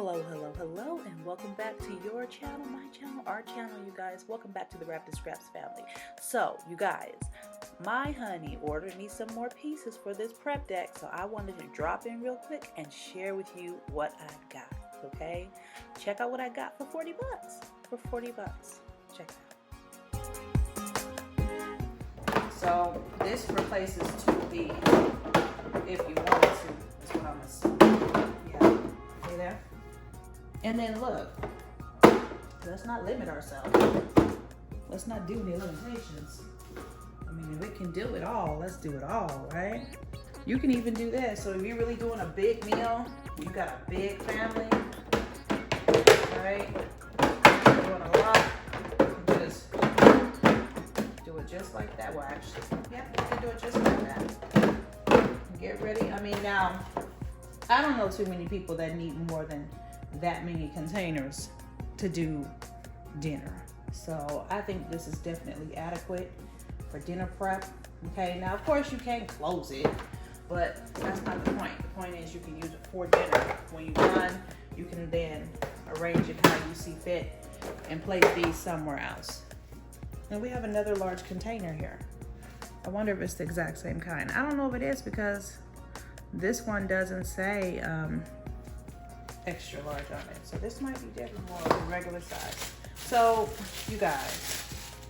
Hello, and welcome back to your channel, my channel, our channel, you guys. Welcome back to the Wrapped in Scraps family. So, you guys, my honey ordered me some more pieces for this prep deck, so I wanted to drop in real quick and share with you what I've got, okay? Check out what I got for 40 bucks. For 40 bucks. Check it out. So, this replaces 2B if you wanted to, is what I'm assuming. Yeah. See there? And then look, let's not limit ourselves. Let's not do any limitations. I mean, if it can do it all, let's do it all, right? You can even do this. So if you're really doing a big meal, you got a big family, right? You're doing a lot, just do it just like that. Well, actually, yeah, you can do it just like that. Get ready. I mean, now, I don't know too many people that need more than that many containers to do dinner. So I think this is definitely adequate for dinner prep. Okay, now of course you can't close it, but that's not the point. The point is you can use it for dinner. When you're done, you can then arrange it how you see fit and place these somewhere else. And we have another large container here. I wonder if it's the exact same kind. I don't know if it is because this one doesn't say extra large on it. So this might be definitely more of the regular size. So you guys,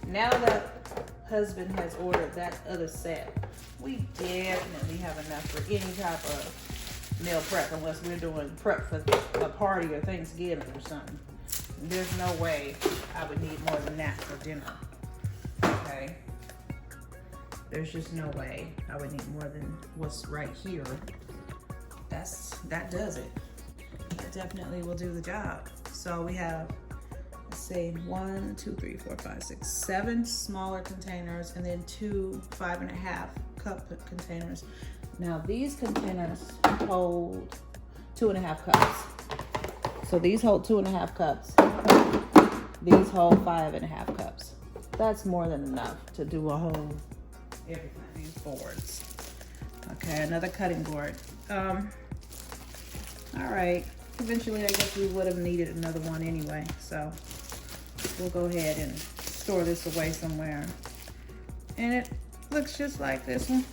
now that husband has ordered that other set, we definitely have enough for any type of meal prep, unless we're doing prep for a party or Thanksgiving or something. There's no way I would need more than that for dinner. Okay? There's just no way I would need more than what's right here. That does it. That definitely will do the job. So we have, let's say, 1, 2, 3, 4, 5, 6, 7 smaller containers, and then 2 5.5 cup containers. Now these containers hold 2.5 cups. So these hold 2.5 cups. These hold 5.5 cups. That's more than enough to do a whole everything. These boards. Okay, another cutting board. All right. Eventually, I guess we would have needed another one anyway. So we'll go ahead and store this away somewhere. And it looks just like this one.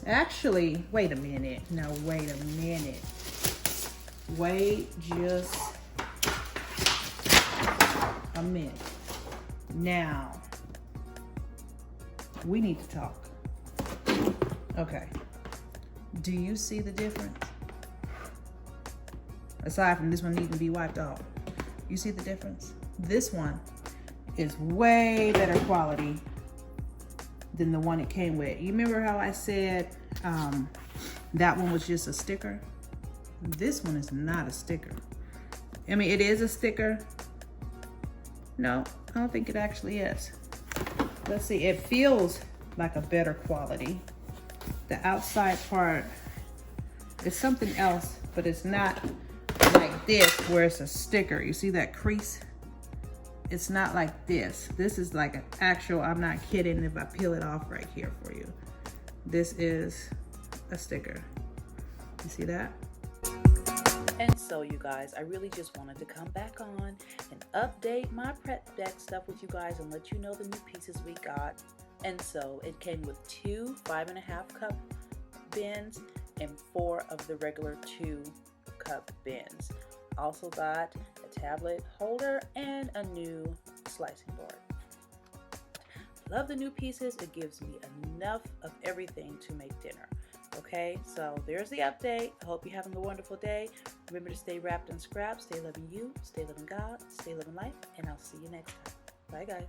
Actually, wait a minute. No, wait a minute. Wait just a minute. Now, we need to talk. Okay. Do you see the difference? Aside from this one needing to be wiped off. You see the difference? This one is way better quality than the one it came with. You remember how I said that one was just a sticker? This one is not a sticker. I mean, it is a sticker. No, I don't think it actually is. Let's see, it feels like a better quality. The outside part is something else, but it's not like this where it's a sticker. You see that crease? It's not like this. This is like an actual, I'm not kidding if I peel it off right here for you. This is a sticker. You see that? And so you guys, I really just wanted to come back on and update my prep deck stuff with you guys and let you know the new pieces we got. And so it came with 2 5.5 cup bins and 4 of the regular 2 cup bins. Also got a tablet holder and a new slicing board. Love the new pieces. It gives me enough of everything to make dinner. Okay, so there's the update. I hope you're having a wonderful day. Remember to stay wrapped in scraps, stay loving you, stay loving God, stay living life, and I'll see you next time. Bye, guys.